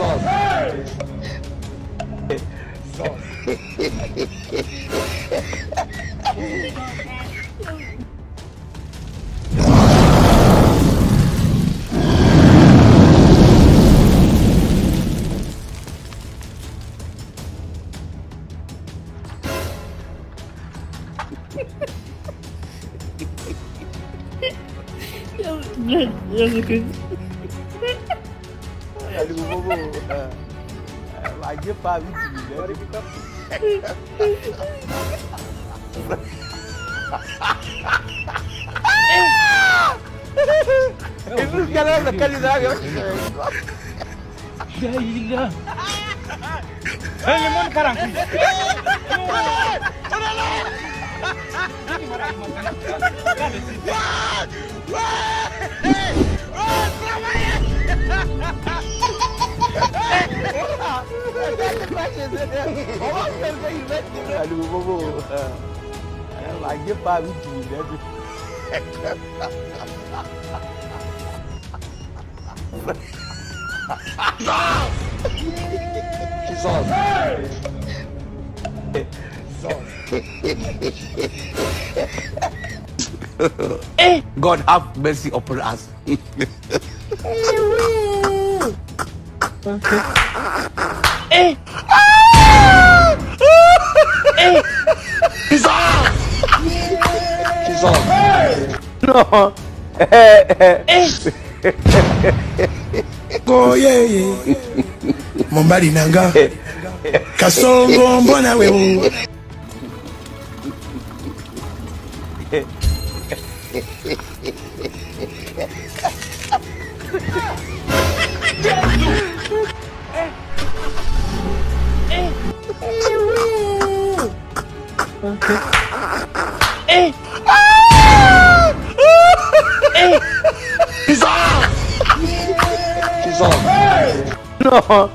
Sauce. Aduh, bobo. Wajib Pak Wiji. Mari kita. Itu sekarang dekat di sana. Ya iya. Lemon sekarang. Aduh, bobo. Wajib Pak Wiji. God have mercy upon us. He's off. He's off. No. Go yeah. Mombali nanga. Kasongo mbona wewe. He's off. He's off. No.